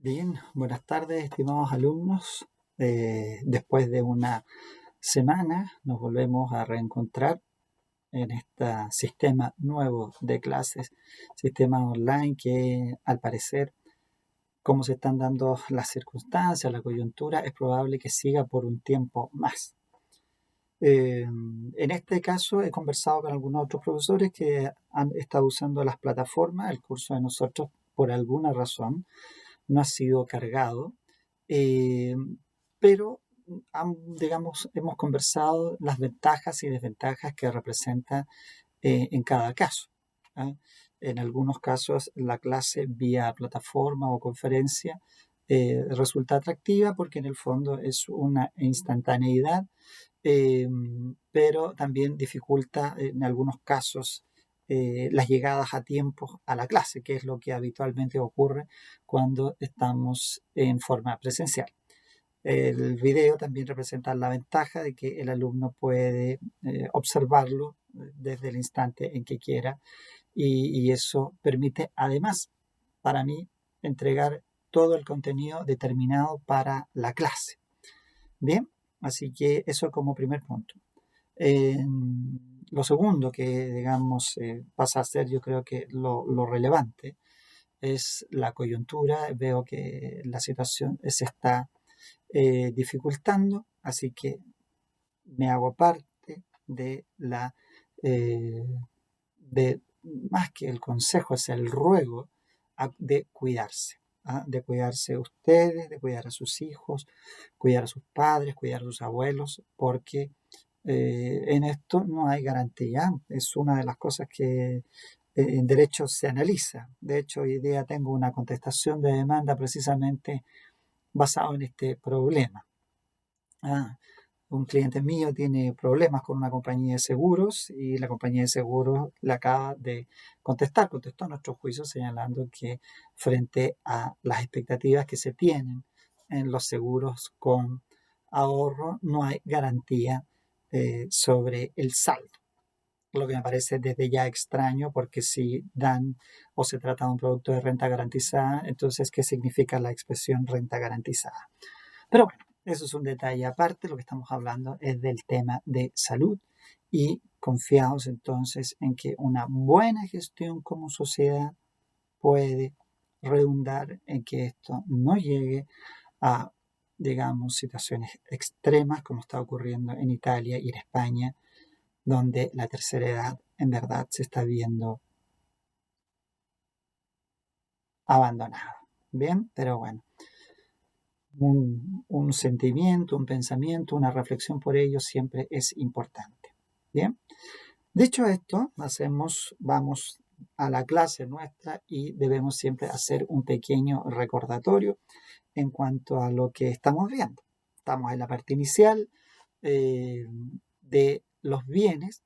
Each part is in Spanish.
Bien, buenas tardes, estimados alumnos. Después de una semana nos volvemos a reencontrar en este sistema nuevo de clases, sistema online que al parecer, como se están dando las circunstancias, la coyuntura, es probable que siga por un tiempo más. En este caso he conversado con algunos otros profesores que han estado usando las plataformas. El curso de nosotros, por alguna razón, no ha sido cargado, eh, pero digamos, hemos conversado las ventajas y desventajas que representa en cada caso. ¿Ah? En algunos casos la clase vía plataforma o conferencia resulta atractiva porque en el fondo es una instantaneidad, eh, pero también dificulta en algunos casos las llegadas a tiempo a la clase, que es lo que habitualmente ocurre cuando estamos en forma presencial. El video también representa la ventaja de que el alumno puede observarlo desde el instante en que quiera y eso permite además para mí entregar todo el contenido determinado para la clase. Bien, así que eso como primer punto. Lo segundo que, digamos, pasa a ser yo creo que lo relevante es la coyuntura. Veo que la situación se está dificultando, así que me hago parte de la, eh, de más que el consejo, es el ruego de cuidarse. De cuidarse ustedes, de cuidar a sus hijos, cuidar a sus padres, cuidar a sus abuelos, porque en esto no hay garantía. Es una de las cosas que en derecho se analiza. De hecho, hoy día tengo una contestación de demanda precisamente basado en este problema. Un cliente mío tiene problemas con una compañía de seguros y la compañía de seguros le acaba de contestó a nuestro juicio señalando que frente a las expectativas que se tienen en los seguros con ahorro no hay garantía sobre el saldo. Lo que me parece desde ya extraño, porque si dan o se trata de un producto de renta garantizada, entonces, ¿qué significa la expresión renta garantizada? Pero bueno, eso es un detalle aparte. Lo que estamos hablando es del tema de salud y confiados entonces en que una buena gestión como sociedad puede redundar en que esto no llegue a, digamos, situaciones extremas como está ocurriendo en Italia y en España, donde la tercera edad en verdad se está viendo abandonada. Bien, pero bueno, un sentimiento, un pensamiento, una reflexión por ello siempre es importante. Bien, dicho esto, vamos a la clase nuestra y debemos siempre hacer un pequeño recordatorio en cuanto a lo que estamos viendo. Estamos en la parte inicial de los bienes.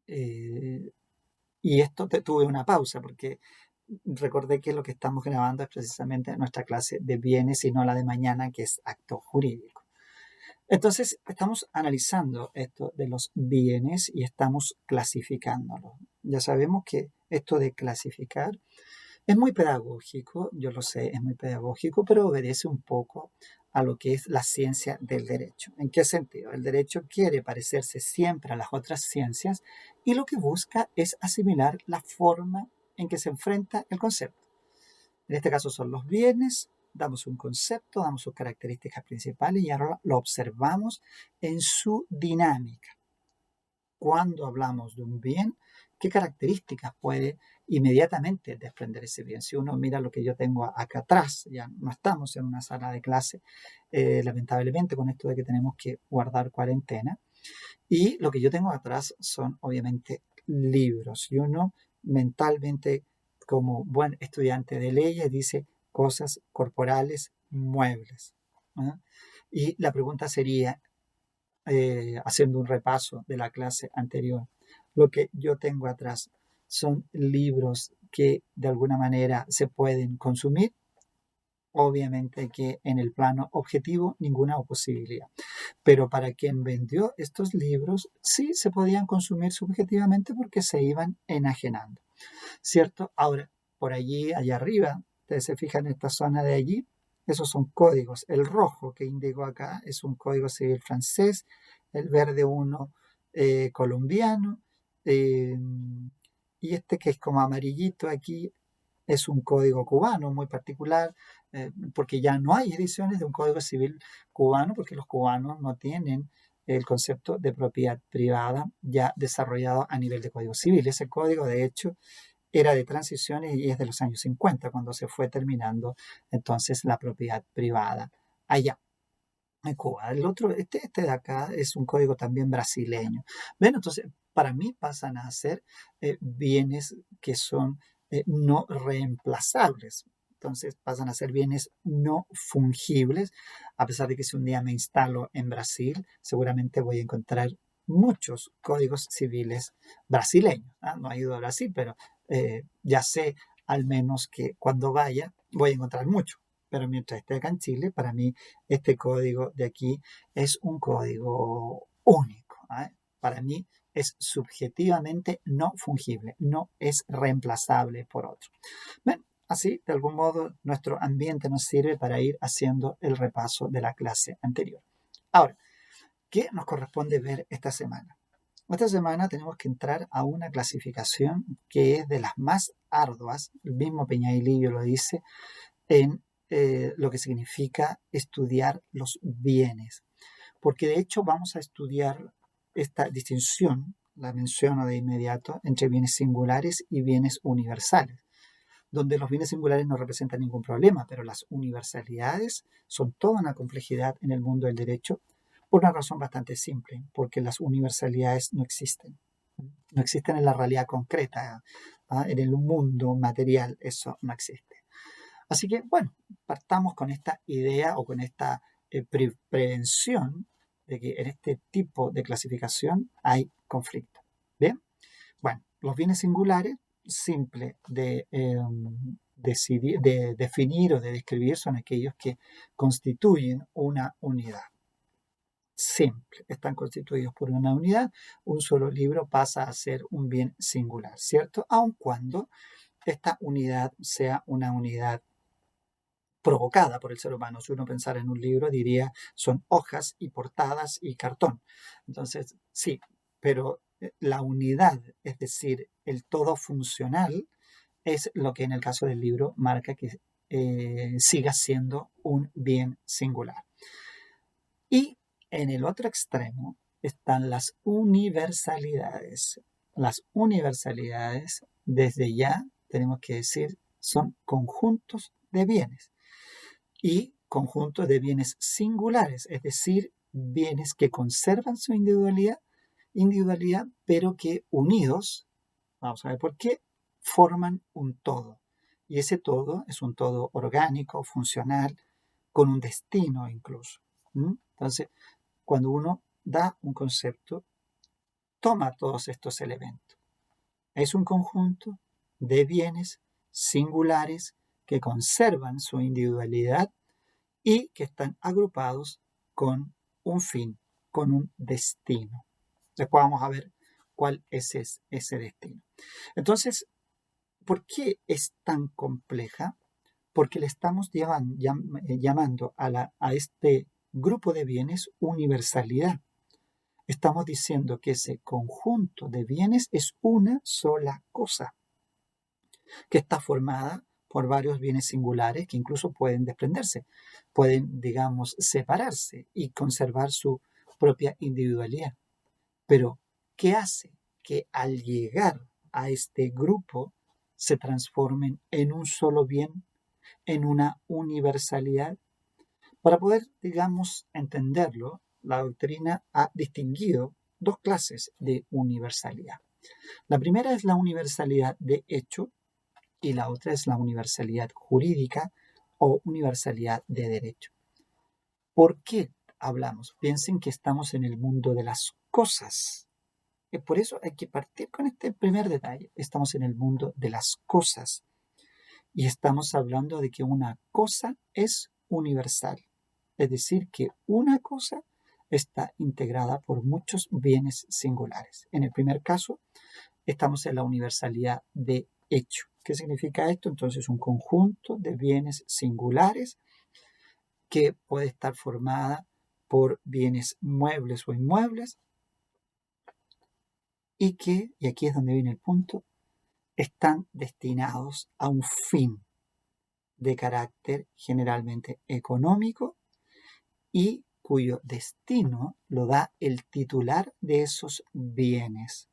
Y esto tuve una pausa porque recordé que lo que estamos grabando es precisamente nuestra clase de bienes y no la de mañana, que es acto jurídico. Entonces, estamos analizando esto de los bienes y estamos clasificándolos. Ya sabemos que esto de clasificar es muy pedagógico, yo lo sé, es muy pedagógico, pero obedece un poco a lo que es la ciencia del derecho. ¿En qué sentido? El derecho quiere parecerse siempre a las otras ciencias y lo que busca es asimilar la forma en que se enfrenta el concepto. En este caso son los bienes, damos un concepto, damos sus características principales y ahora lo observamos en su dinámica. Cuando hablamos de un bien, ¿qué características puede inmediatamente desprender ese bien? Si uno mira lo que yo tengo acá atrás, ya no estamos en una sala de clase, lamentablemente con esto de que tenemos que guardar cuarentena, y lo que yo tengo atrás son obviamente libros, y uno mentalmente como buen estudiante de leyes dice cosas corporales, muebles. ¿No? Y la pregunta sería, haciendo un repaso de la clase anterior, lo que yo tengo atrás son libros que de alguna manera se pueden consumir. Obviamente que en el plano objetivo ninguna posibilidad, pero para quien vendió estos libros sí se podían consumir subjetivamente porque se iban enajenando, ¿cierto? Ahora, por allí, allá arriba, Ustedes se fijan en esta zona de allí, esos son códigos. El rojo que indico acá es un código civil francés, el verde uno colombiano, eh, y este que es como amarillito aquí es un código cubano muy particular, porque ya no hay ediciones de un código civil cubano, porque los cubanos no tienen el concepto de propiedad privada ya desarrollado a nivel de código civil. Ese código, de hecho, era de transiciones y es de los años 50, cuando se fue terminando entonces la propiedad privada allá en Cuba. El otro, este de acá es un código también brasileño. Ven, entonces, para mí pasan a ser bienes que son no reemplazables. Entonces pasan a ser bienes no fungibles, a pesar de que si un día me instalo en Brasil, seguramente voy a encontrar muchos códigos civiles brasileños. ¿Ah? No he ido a Brasil, pero ya sé al menos que cuando vaya voy a encontrar mucho. Pero mientras esté acá en Chile, para mí este código de aquí es un código único. ¿Eh? Para mí es subjetivamente no fungible, no es reemplazable por otro. Bien, así, de algún modo, nuestro ambiente nos sirve para ir haciendo el repaso de la clase anterior. Ahora, ¿qué nos corresponde ver esta semana? Esta semana tenemos que entrar a una clasificación que es de las más arduas, el mismo Peñailillo lo dice, en lo que significa estudiar los bienes. Porque de hecho vamos a estudiar esta distinción, la menciono de inmediato, entre bienes singulares y bienes universales, donde los bienes singulares no representan ningún problema, pero las universalidades son toda una complejidad en el mundo del derecho por una razón bastante simple, porque las universalidades no existen. No existen en la realidad concreta, ¿ah? En el mundo material eso no existe. Así que, bueno, partamos con esta idea o con esta prevención de que en este tipo de clasificación hay conflicto. ¿Bien? Bueno, los bienes singulares, simple de definir o de describir, son aquellos que constituyen una unidad. Simple, están constituidos por una unidad, un solo libro pasa a ser un bien singular, ¿cierto? Aun cuando esta unidad sea una unidad provocada por el ser humano. Si uno pensara en un libro, diría son hojas y portadas y cartón. Entonces, sí, pero la unidad, es decir, el todo funcional, es lo que en el caso del libro marca que siga siendo un bien singular. Y en el otro extremo están las universalidades. Las universalidades, desde ya, tenemos que decir, son conjuntos de bienes y conjuntos de bienes singulares, es decir, bienes que conservan su individualidad, pero que unidos, vamos a ver por qué, forman un todo. Y ese todo es un todo orgánico, funcional, con un destino incluso. Entonces, cuando uno da un concepto, toma todos estos elementos. Es un conjunto de bienes singulares que conservan su individualidad y que están agrupados con un fin, con un destino. Después vamos a ver cuál es ese destino. Entonces, ¿por qué es tan compleja? Porque le estamos llamando a este grupo de bienes universalidad. Estamos diciendo que ese conjunto de bienes es una sola cosa, que está formada por varios bienes singulares que incluso pueden desprenderse, pueden, digamos, separarse y conservar su propia individualidad. Pero, ¿qué hace que al llegar a este grupo se transformen en un solo bien, en una universalidad? Para poder, digamos, entenderlo, la doctrina ha distinguido dos clases de universalidad. La primera es la universalidad de hecho y la otra es la universalidad jurídica o universalidad de derecho. ¿Por qué hablamos? Piensen que estamos en el mundo de las cosas. Por eso hay que partir con este primer detalle. Estamos en el mundo de las cosas y estamos hablando de que una cosa es universal. Es decir, que una cosa está integrada por muchos bienes singulares. En el primer caso, estamos en la universalidad de hecho. ¿Qué significa esto? Entonces, un conjunto de bienes singulares que puede estar formada por bienes muebles o inmuebles y que, y aquí es donde viene el punto, están destinados a un fin de carácter generalmente económico y cuyo destino lo da el titular de esos bienes.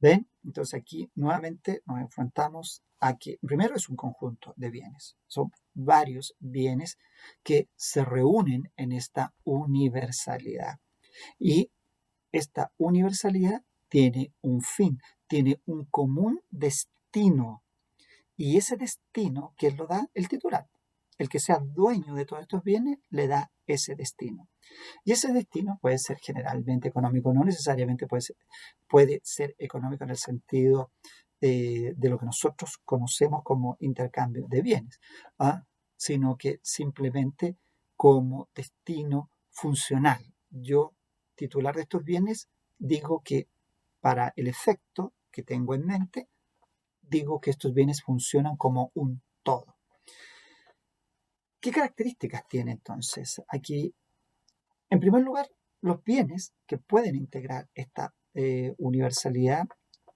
¿Ven? Entonces aquí nuevamente nos enfrentamos a que primero es un conjunto de bienes, son varios bienes que se reúnen en esta universalidad y esta universalidad tiene un fin, tiene un común destino y ese destino que lo da el titular. El que sea dueño de todos estos bienes le da ese destino. Y ese destino puede ser generalmente económico, no necesariamente puede ser económico en el sentido de lo que nosotros conocemos como intercambio de bienes, ¿ah? Sino que simplemente como destino funcional. Yo, titular de estos bienes, digo que para el efecto que tengo en mente, digo que estos bienes funcionan como un todo. ¿Qué características tiene entonces? Aquí, en primer lugar, los bienes que pueden integrar esta universalidad.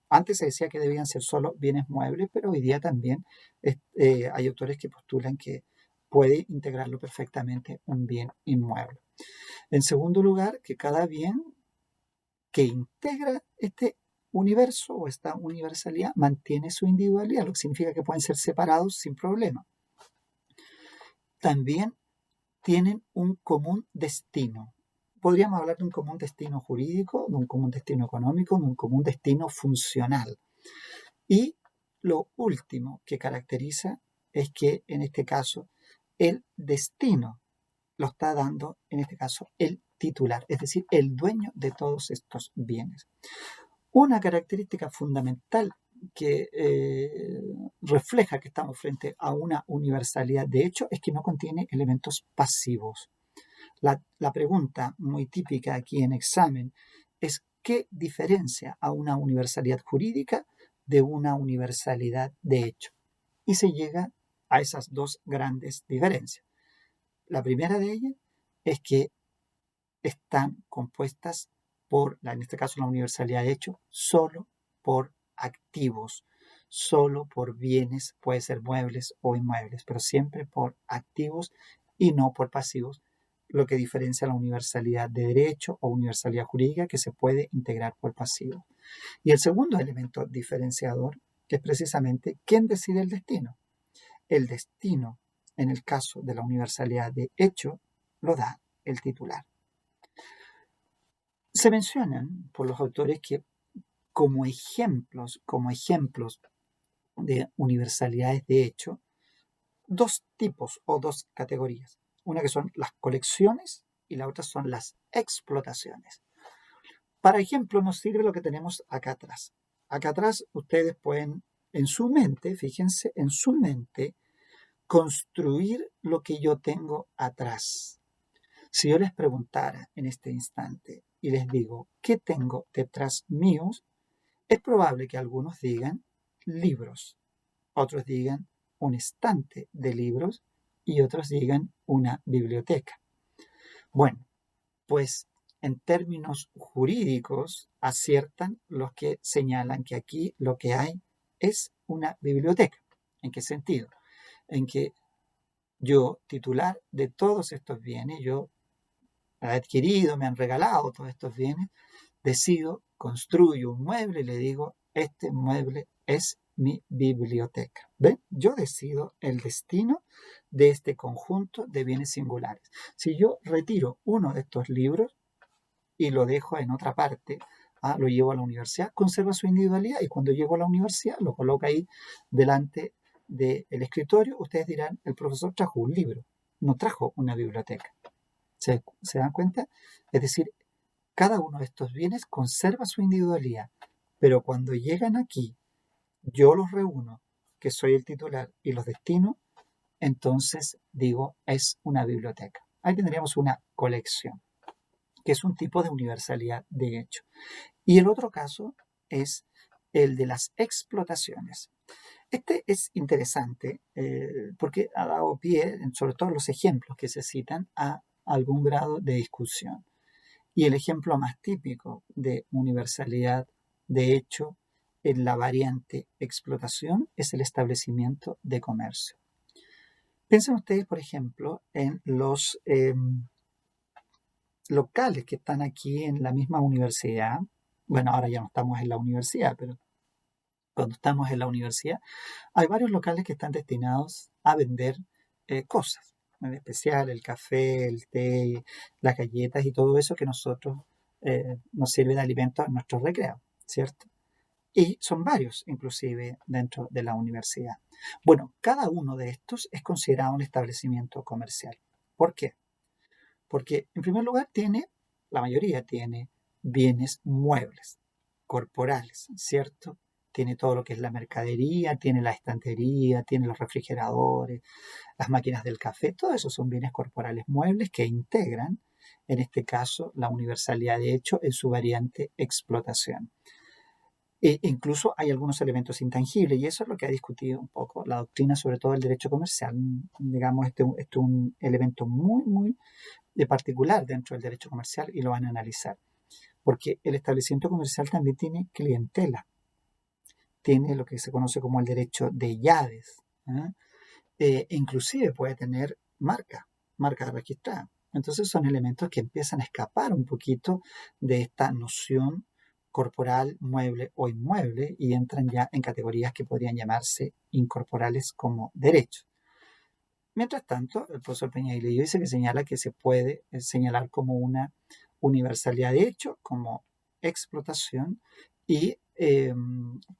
Antes se decía que debían ser solo bienes muebles, pero hoy día también hay autores que postulan que puede integrarlo perfectamente un bien inmueble. En segundo lugar, que cada bien que integra este universo o esta universalidad mantiene su individualidad, lo que significa que pueden ser separados sin problema. También tienen un común destino. Podríamos hablar de un común destino jurídico, de un común destino económico, de un común destino funcional. Y lo último que caracteriza es que en este caso el destino lo está dando, en este caso, el titular, es decir, el dueño de todos estos bienes. Una característica fundamental que refleja que estamos frente a una universalidad de hecho es que no contiene elementos pasivos. La pregunta muy típica aquí en examen es ¿qué diferencia a una universalidad jurídica de una universalidad de hecho? Y se llega a esas dos grandes diferencias. La primera de ellas es que están compuestas por, en este caso la universalidad de hecho, solo por activos, solo por bienes, puede ser muebles o inmuebles, pero siempre por activos y no por pasivos, lo que diferencia la universalidad de derecho o universalidad jurídica que se puede integrar por pasivo. Y el segundo elemento diferenciador es precisamente quién decide el destino. El destino, en el caso de la universalidad de hecho, lo da el titular. Se mencionan por los autores que como ejemplos de universalidades de hecho, dos tipos o dos categorías. Una que son las colecciones y la otra son las explotaciones. Para ejemplo, nos sirve lo que tenemos acá atrás. Acá atrás ustedes pueden, en su mente, fíjense, en su mente, construir lo que yo tengo atrás. Si yo les preguntara en este instante y les digo, ¿qué tengo detrás míos? Es probable que algunos digan libros, otros digan un estante de libros y otros digan una biblioteca. Bueno, pues en términos jurídicos aciertan los que señalan que aquí lo que hay es una biblioteca. ¿En qué sentido? En que yo, titular de todos estos bienes, yo he adquirido, me han regalado todos estos bienes, decido, construyo un mueble y le digo, este mueble es mi biblioteca. ¿Ven? Yo decido el destino de este conjunto de bienes singulares. Si yo retiro uno de estos libros y lo dejo en otra parte, lo llevo a la universidad, conserva su individualidad y cuando llego a la universidad lo coloco ahí delante del escritorio. Ustedes dirán, el profesor trajo un libro, no trajo una biblioteca. ¿Se dan cuenta? Es decir, cada uno de estos bienes conserva su individualidad, pero cuando llegan aquí, yo los reúno, que soy el titular, y los destino, entonces digo, es una biblioteca. Ahí tendríamos una colección, que es un tipo de universalidad de hecho. Y el otro caso es el de las explotaciones. Este es interesante porque ha dado pie, sobre todo los ejemplos que se citan, a algún grado de discusión. Y el ejemplo más típico de universalidad de hecho en la variante explotación es el establecimiento de comercio. Piensen ustedes, por ejemplo, en los locales que están aquí en la misma universidad. Bueno, ahora ya no estamos en la universidad, pero cuando estamos en la universidad, hay varios locales que están destinados a vender cosas, en especial el café, el té, las galletas y todo eso que nosotros nos sirve de alimento a nuestros recreos, ¿cierto? Y son varios, inclusive, dentro de la universidad. Bueno, cada uno de estos es considerado un establecimiento comercial. ¿Por qué? Porque, en primer lugar, la mayoría tiene bienes muebles, corporales, ¿cierto? Tiene todo lo que es la mercadería, tiene la estantería, tiene los refrigeradores, las máquinas del café, todo eso son bienes corporales muebles que integran, en este caso, la universalidad de hecho en su variante explotación. E incluso hay algunos elementos intangibles y eso es lo que ha discutido un poco la doctrina, sobre todo el derecho comercial. Digamos, este es un elemento muy, muy de particular dentro del derecho comercial y lo van a analizar. Porque el establecimiento comercial también tiene clientela, tiene lo que se conoce como el derecho de llaves, ¿eh? Inclusive puede tener marca registrada. Entonces son elementos que empiezan a escapar un poquito de esta noción corporal, mueble o inmueble y entran ya en categorías que podrían llamarse incorporales como derechos. Mientras tanto, el profesor Peñailillo dice que señala que se puede señalar como una universalidad de hecho, como explotación, y,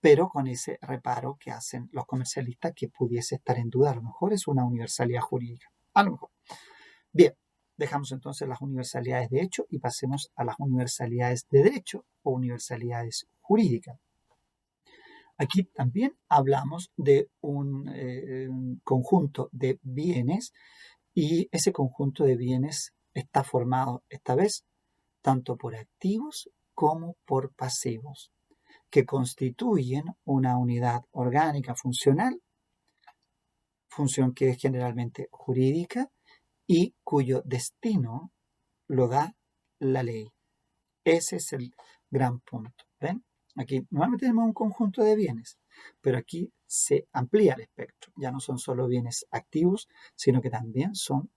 pero con ese reparo que hacen los comercialistas que pudiese estar en duda. A lo mejor es una universalidad jurídica. A lo mejor. Bien, dejamos entonces las universalidades de hecho y pasemos a las universalidades de derecho o universalidades jurídicas. Aquí también hablamos de un conjunto de bienes y ese conjunto de bienes está formado esta vez tanto por activos como por pasivos, que constituyen una unidad orgánica funcional, función que es generalmente jurídica y cuyo destino lo da la ley. Ese es el gran punto. ¿Ven? Aquí nuevamente tenemos un conjunto de bienes, pero aquí se amplía el espectro. Ya no son solo bienes activos, sino que también son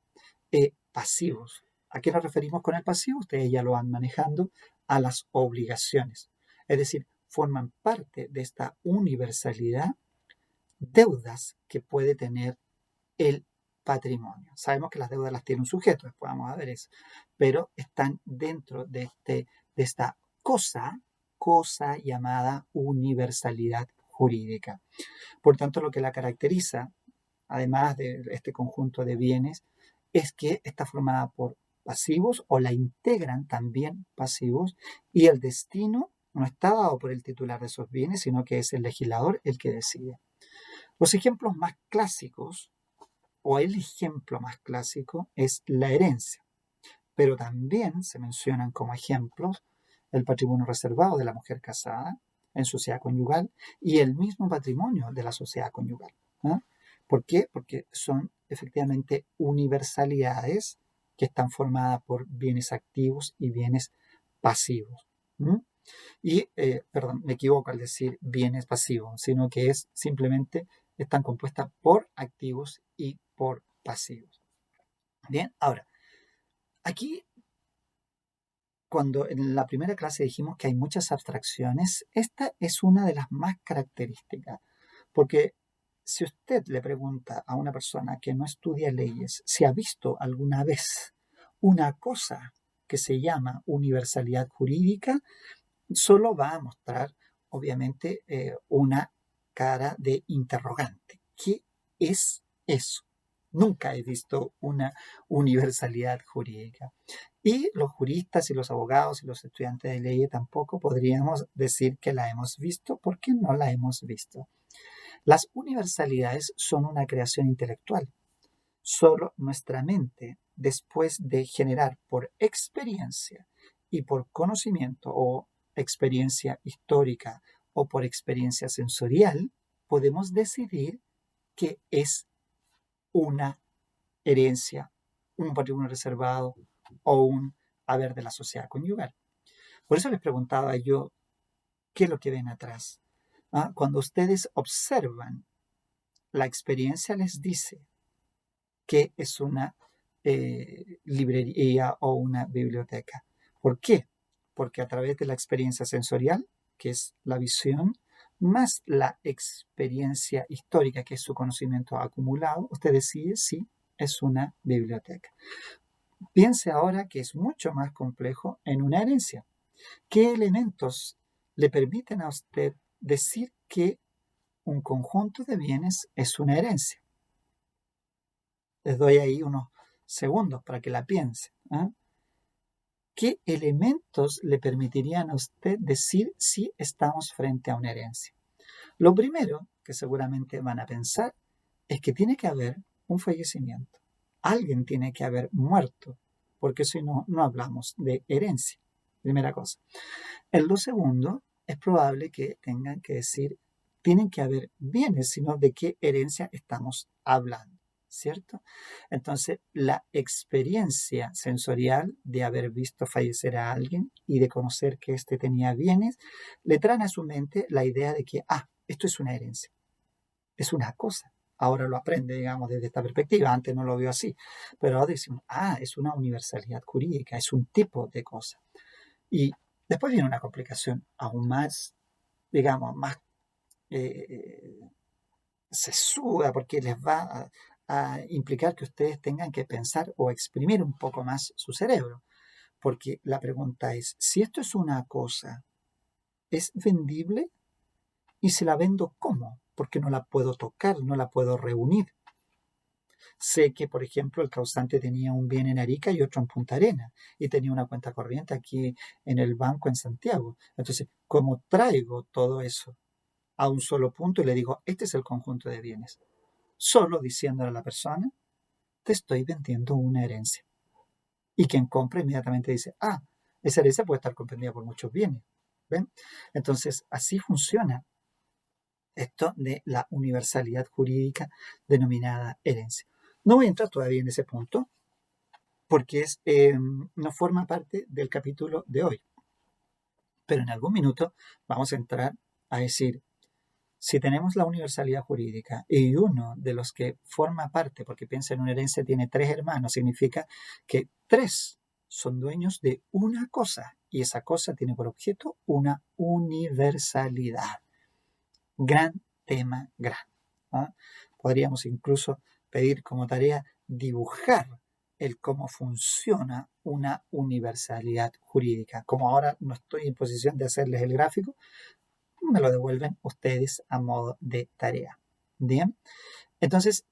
pasivos. ¿A qué nos referimos con el pasivo? Ustedes ya lo van manejando, a las obligaciones. Es decir, forman parte de esta universalidad deudas que puede tener el patrimonio. Sabemos que las deudas las tiene un sujeto, después vamos a ver eso, pero están dentro de esta cosa llamada universalidad jurídica. Por tanto, lo que la caracteriza, además de este conjunto de bienes, es que está formada por pasivos o la integran también pasivos y el destino no está dado por el titular de esos bienes, sino que es el legislador el que decide. Los ejemplos más clásicos o el ejemplo más clásico es la herencia, pero también se mencionan como ejemplos el patrimonio reservado de la mujer casada en sociedad conyugal y el mismo patrimonio de la sociedad conyugal. ¿No? ¿Por qué? Porque son efectivamente universalidades que están formadas por bienes activos y bienes pasivos. ¿No? Y, perdón, me equivoco al decir bienes pasivos, sino que es simplemente están compuestas por activos y por pasivos. Bien, ahora, aquí cuando en la primera clase dijimos que hay muchas abstracciones, esta es una de las más características, porque si usted le pregunta a una persona que no estudia leyes si ha visto alguna vez una cosa que se llama universalidad jurídica, solo va a mostrar, obviamente, una cara de interrogante. ¿Qué es eso? Nunca he visto una universalidad jurídica. Y los juristas y los abogados y los estudiantes de ley tampoco podríamos decir que la hemos visto porque no la hemos visto. Las universalidades son una creación intelectual. Solo nuestra mente, después de generar por experiencia y por conocimiento o experiencia histórica o por experiencia sensorial, podemos decidir que es una herencia, un patrimonio reservado o un haber de la sociedad conyugal. Por eso les preguntaba yo, ¿qué es lo que ven atrás? Cuando ustedes observan, la experiencia les dice que es una librería o una biblioteca. ¿Por qué? Porque a través de la experiencia sensorial, que es la visión, más la experiencia histórica, que es su conocimiento acumulado, usted decide si es una biblioteca. Piense ahora que es mucho más complejo en una herencia. ¿Qué elementos le permiten a usted decir que un conjunto de bienes es una herencia? Les doy ahí unos segundos para que la piense. ¿Qué elementos le permitirían a usted decir si estamos frente a una herencia? Lo primero que seguramente van a pensar es que tiene que haber un fallecimiento. Alguien tiene que haber muerto, porque si no, no hablamos de herencia. Primera cosa. En lo segundo, es probable que tengan que decir, tienen que haber bienes, sino de qué herencia estamos hablando, ¿cierto? Entonces, la experiencia sensorial de haber visto fallecer a alguien y de conocer que éste tenía bienes, le traen a su mente la idea de que, esto es una herencia, es una cosa. Ahora lo aprende, digamos, desde esta perspectiva. Antes no lo vio así. Pero ahora decimos, es una universalidad jurídica, es un tipo de cosa. Y después viene una complicación aún más, digamos, más sesuda, porque les va a implicar que ustedes tengan que pensar o exprimir un poco más su cerebro. Porque la pregunta es, si esto es una cosa, ¿es vendible? ¿Y si la vendo cómo? Porque no la puedo tocar, no la puedo reunir. Sé que, por ejemplo, el causante tenía un bien en Arica y otro en Punta Arenas y tenía una cuenta corriente aquí en el banco en Santiago. Entonces, ¿cómo traigo todo eso a un solo punto y le digo, este es el conjunto de bienes? Solo diciéndole a la persona, te estoy vendiendo una herencia. Y quien compra inmediatamente dice, esa herencia puede estar comprendida por muchos bienes. ¿Ven? Entonces, así funciona esto de la universalidad jurídica denominada herencia. No voy a entrar todavía en ese punto porque no forma parte del capítulo de hoy. Pero en algún minuto vamos a entrar a decir, si tenemos la universalidad jurídica y uno de los que forma parte, porque piensa en una herencia, tiene 3 hermanos, significa que 3 son dueños de una cosa y esa cosa tiene por objeto una universalidad. Gran tema, gran. Podríamos incluso pedir como tarea dibujar el cómo funciona una universalidad jurídica. Como ahora no estoy en posición de hacerles el gráfico, me lo devuelven ustedes a modo de tarea. Bien, entonces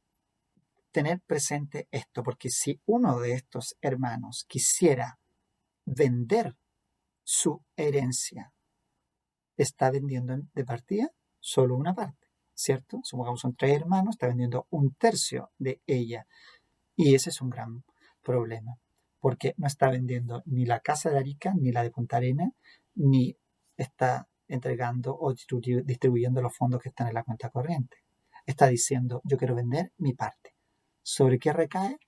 tener presente esto, porque si uno de estos hermanos quisiera vender su herencia, está vendiendo de partida solo una parte, ¿cierto? Supongamos son 3 hermanos, está vendiendo 1/3 de ella. Y ese es un gran problema, porque no está vendiendo ni la casa de Arica, ni la de Punta Arenas, ni está entregando o distribuyendo los fondos que están en la cuenta corriente. Está diciendo, yo quiero vender mi parte. ¿Sobre qué recae?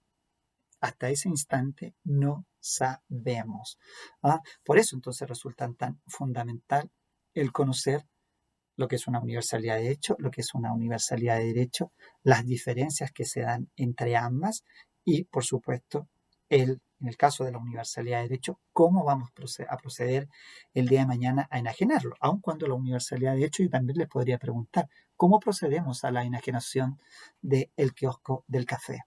Hasta ese instante no sabemos. Por eso entonces resulta tan fundamental el conocer lo que es una universalidad de hecho, lo que es una universalidad de derecho, las diferencias que se dan entre ambas y, por supuesto, en el caso de la universalidad de derecho, cómo vamos a proceder el día de mañana a enajenarlo. Aun cuando la universalidad de hecho, yo también les podría preguntar, ¿cómo procedemos a la enajenación del kiosco del café?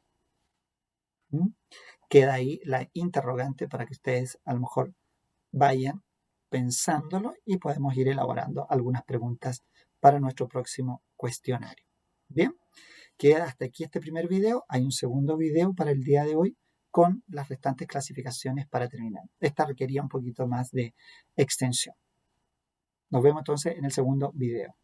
Queda ahí la interrogante para que ustedes a lo mejor vayan pensándolo y podemos ir elaborando algunas preguntas para nuestro próximo cuestionario. Bien, queda hasta aquí este primer video. Hay un segundo video para el día de hoy con las restantes clasificaciones para terminar. Esta requería un poquito más de extensión. Nos vemos entonces en el segundo video.